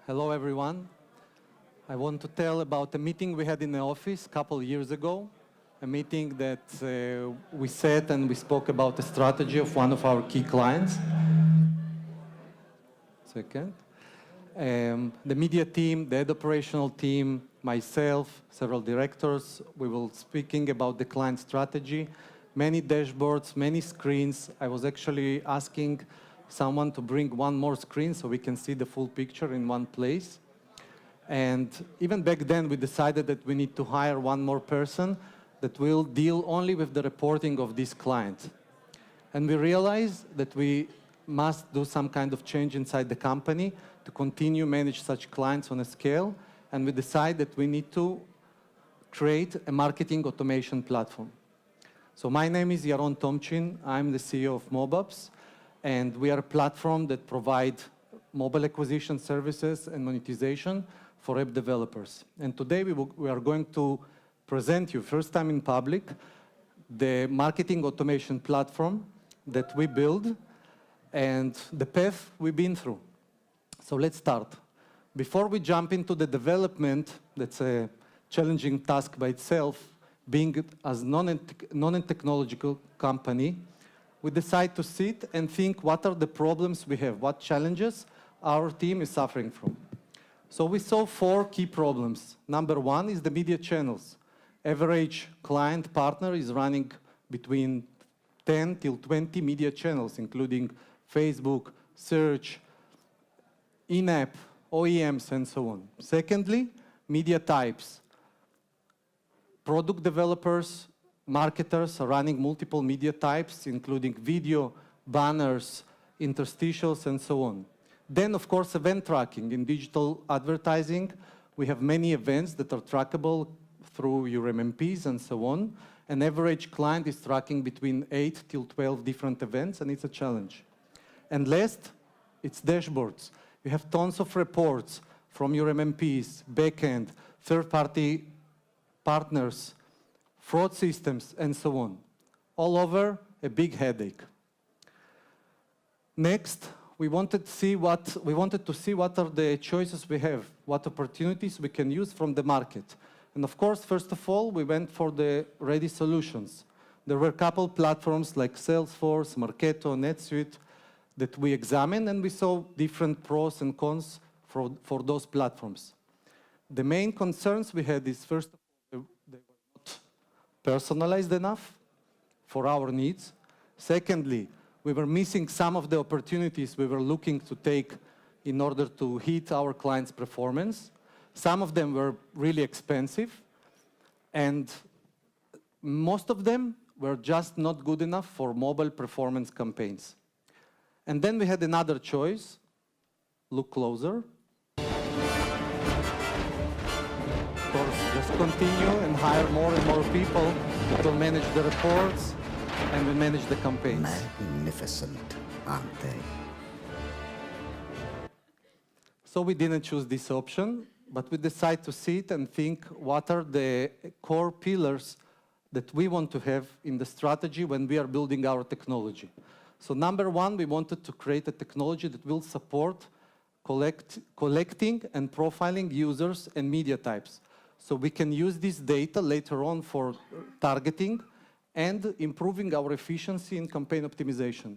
Hello, everyone. I want to tell about a meeting we had in the office a couple years ago, a meeting that we sat and we spoke about the strategy of one of our key clients. Second. The media team, the head operational team, myself, several directors, we were speaking about the client strategy, many dashboards, many screens. I was actually asking someone to bring one more screen so we can see the full picture in one place. And even back then, we decided that we need to hire one more person that will deal only with the reporting of this client. And we realized that we must do some kind of change inside the company to continue manage such clients on a scale. And we decided that we need to create a marketing automation platform. So my name is Yaron Tomchin. I'm the CEO of Mobupps. And we are a platform that provides mobile acquisition services and monetization for web developers. And today we are going to present you, first time in public, the marketing automation platform that we build and the path we've been through. So let's start. Before we jump into the development, that's a challenging task by itself, being as non-technological company, we decide to sit and think what are the problems we have, what challenges our team is suffering from. So we saw 4 key problems. Number 1 is the media channels. Average client partner is running between 10 till 20 media channels, including Facebook, search, in-app, OEMs, and so on. Secondly, media types. Product developers, marketers are running multiple media types, including video, banners, interstitials, and so on. Then, of course, event tracking. In digital advertising, we have many events that are trackable through your MMPs and so on. An average client is tracking between 8 till 12 different events, and it's a challenge. And last, it's dashboards. You have tons of reports from your MMPs, backend, third-party partners, fraud systems, and so on. All over, a big headache. Next, we wanted to see what are the choices we have, what opportunities we can use from the market. And of course, first of all, we went for the ready solutions. There were a couple platforms like Salesforce, Marketo, NetSuite that we examined, and we saw different pros and cons for those platforms. The main concerns we had is, first of all, they were not personalized enough for our needs. Secondly, we were missing some of the opportunities we were looking to take in order to hit our clients' performance. Some of them were really expensive, and most of them were just not good enough for mobile performance campaigns. And then we had another choice. Look closer. Of course, just continue and hire more and more people that will manage the reports and will manage the campaigns. Magnificent, aren't they? So we didn't choose this option, but we decided to sit and think what are the core pillars that we want to have in the strategy when we are building our technology. So number 1, we wanted to create a technology that will support collecting and profiling users and media types. So we can use this data later on for targeting and improving our efficiency in campaign optimization.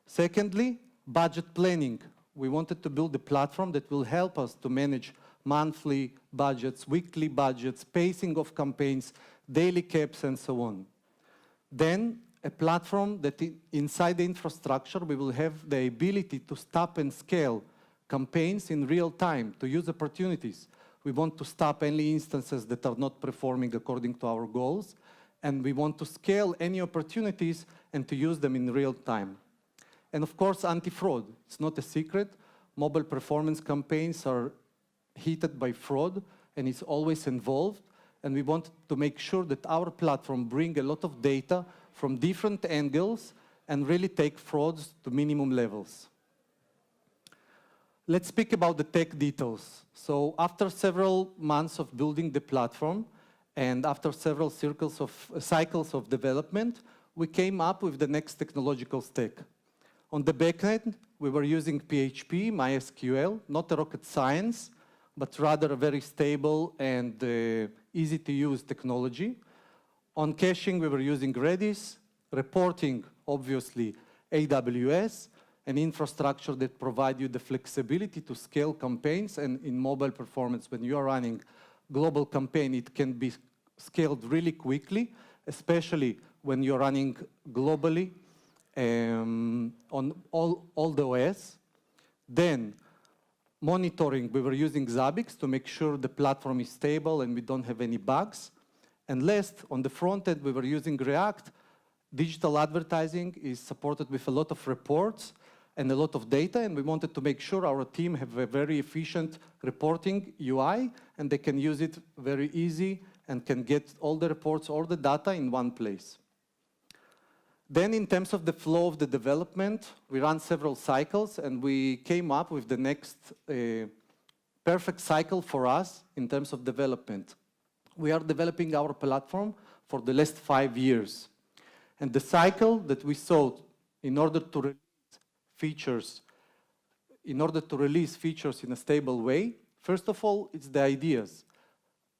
Secondly, budget planning. We wanted to build a platform that will help us to manage monthly budgets, weekly budgets, pacing of campaigns, daily caps, and so on. Then, a platform that inside the infrastructure, we will have the ability to stop and scale campaigns in real time, to use opportunities. We want to stop any instances that are not performing according to our goals, and we want to scale any opportunities and to use them in real time. And of course, anti-fraud. It's not a secret. Mobile performance campaigns are hit by fraud, and it's always involved. And we want to make sure that our platform brings a lot of data from different angles and really take frauds to minimum levels. Let's speak about the tech details. So after several months of building the platform, and after several cycles of development, we came up with the next technological stack. On the back end, we were using PHP, MySQL, not a rocket science, but rather a very stable and easy-to-use technology. On caching, we were using Redis. Reporting, obviously, AWS, an infrastructure that provides you the flexibility to scale campaigns, and in mobile performance, when you are running global campaign, it can be scaled really quickly, especially when you're running globally on all the OS. Then, monitoring, we were using Zabbix to make sure the platform is stable and we don't have any bugs. And last, on the front end, we were using React. Digital advertising is supported with a lot of reports and a lot of data, and we wanted to make sure our team have a very efficient reporting UI, and they can use it very easy and can get all the reports, all the data in one place. Then in terms of the flow of the development, we ran several cycles, and we came up with the next perfect cycle for us in terms of development. We are developing our platform for the last 5 years. And the cycle that we saw in order to release features in a stable way, first of all, it's the ideas.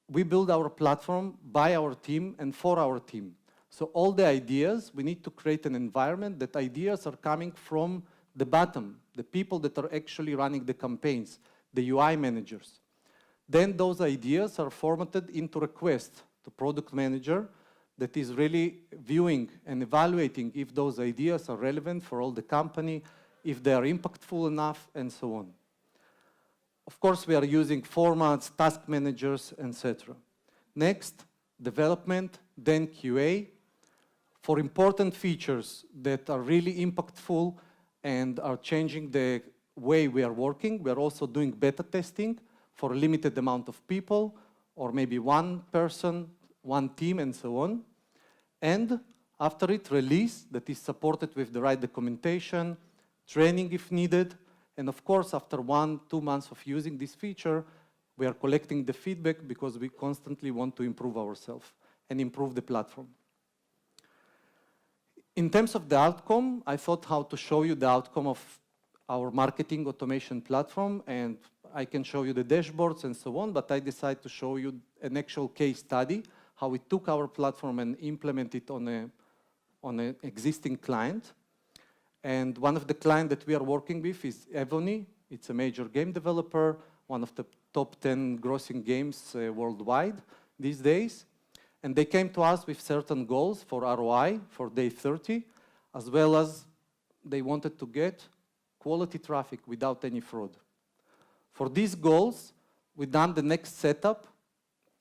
We build our platform by our team and for our team. So all the ideas, we need to create an environment that ideas are coming from the bottom, the people that are actually running the campaigns, the UI managers. Then those ideas are formatted into requests to product manager that is really viewing and evaluating if those ideas are relevant for all the company, if they are impactful enough, and so on. Of course, we are using formats, task managers, etc. Next, development, then QA. For important features that are really impactful and are changing the way we are working, we are also doing beta testing for a limited amount of people, or maybe one person, one team, and so on. And after it, release that is supported with the right documentation, training if needed, and of course, after 1-2 months of using this feature, we are collecting the feedback because we constantly want to improve ourselves and improve the platform. In terms of the outcome, I thought how to show you the outcome of our marketing automation platform, and I can show you the dashboards and so on, but I decided to show you an actual case study, how we took our platform and implemented it on an existing client. And one of the clients that we are working with is Evony. It's a major game developer, one of the top 10 grossing games worldwide these days. And they came to us with certain goals for ROI for day 30, as well as they wanted to get quality traffic without any fraud. For these goals, we done the next setup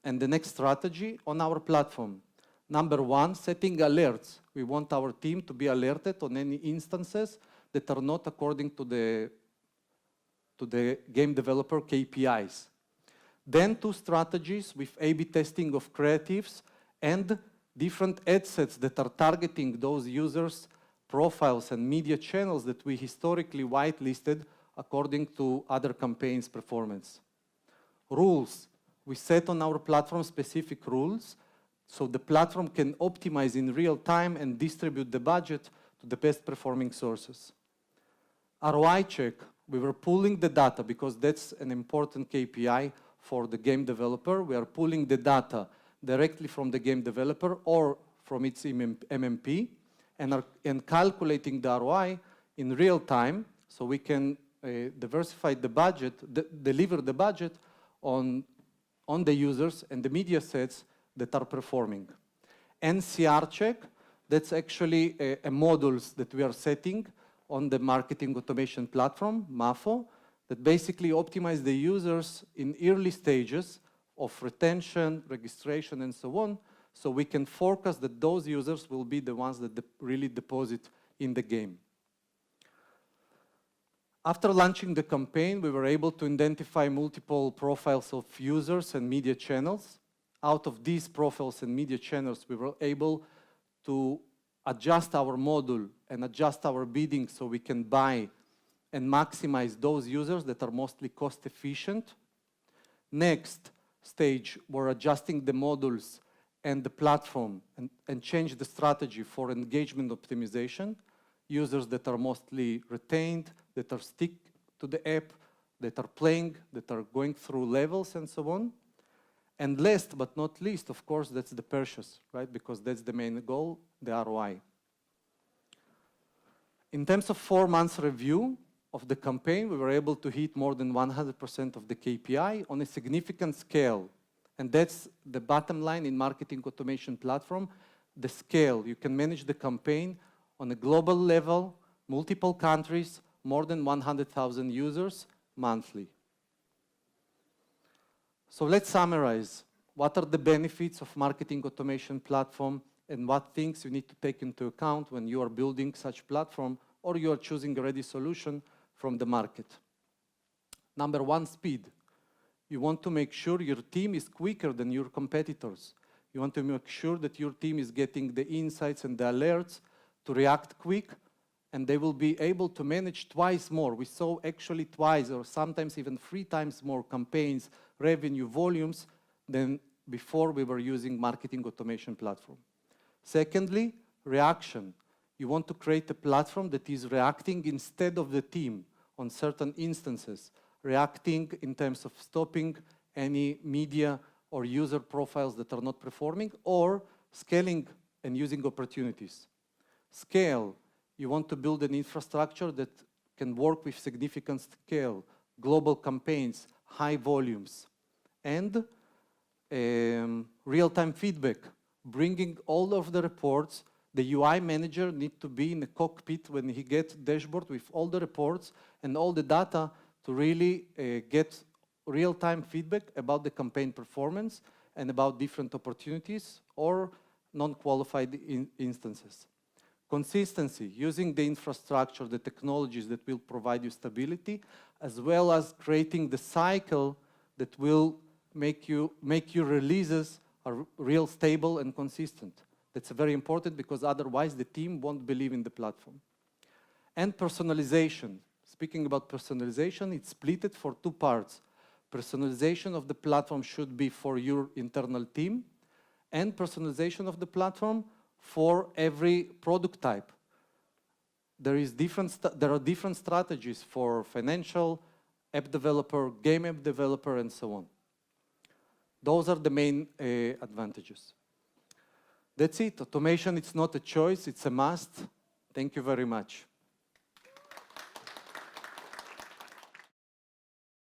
and the next strategy on our platform. Number one, setting alerts. We want our team to be alerted on any instances that are not according to the game developer KPIs. Then 2 strategies with A/B testing of creatives and different ad sets that are targeting those users' profiles and media channels that we historically whitelisted according to other campaigns' performance. Rules. We set on our platform specific rules so the platform can optimize in real time and distribute the budget to the best performing sources. ROI check. We were pulling the data because that's an important KPI for the game developer. We are pulling the data directly from the game developer or from its MMP and calculating the ROI in real time so we can diversify the budget, deliver the budget on the users and the media sets that are performing. NCR check, that's actually a modules that we are setting on the marketing automation platform, MAFO, that basically optimize the users in early stages of retention, registration, and so on, so we can forecast that those users will be the ones that really deposit in the game. After launching the campaign, we were able to identify multiple profiles of users and media channels. Out of these profiles and media channels, we were able to adjust our model and adjust our bidding so we can buy and maximize those users that are mostly cost efficient. Next stage, we're adjusting the modules and the platform and change the strategy for engagement optimization, users that are mostly retained, that are stick to the app, that are playing, that are going through levels and so on. And last but not least, of course, that's the purchase, right? Because that's the main goal, the ROI. In terms of 4 months review of the campaign, we were able to hit more than 100% of the KPI on a significant scale. And that's the bottom line in marketing automation platform, the scale. You can manage the campaign on a global level, multiple countries, more than 100,000 users monthly. So let's summarize. What are the benefits of marketing automation platform and what things you need to take into account when you are building such platform or you are choosing a ready solution from the market? Number one, speed. You want to make sure your team is quicker than your competitors. You want to make sure that your team is getting the insights and the alerts to react quick, and they will be able to manage twice more. We saw actually twice or sometimes even 3 times more campaigns, revenue, volumes than before we were using marketing automation platform. Secondly, reaction. You want to create a platform that is reacting instead of the team on certain instances, reacting in terms of stopping any media or user profiles that are not performing, or scaling and using opportunities. Scale. You want to build an infrastructure that can work with significant scale, global campaigns, high volumes, and real-time feedback, bringing all of the reports. The UI manager needs to be in the cockpit when he gets dashboard with all the reports and all the data to really get real-time feedback about the campaign performance and about different opportunities or non-qualified instances. Consistency, using the infrastructure, the technologies that will provide you stability, as well as creating the cycle that will make your releases are real stable and consistent. That's very important because otherwise the team won't believe in the platform. And personalization. Speaking about personalization, it's split for 2 parts. Personalization of the platform should be for your internal team, and personalization of the platform for every product type. There are different strategies for financial, app developer, game app developer, and so on. Those are the main advantages. That's it. Automation, it's not a choice, it's a must. Thank you very much.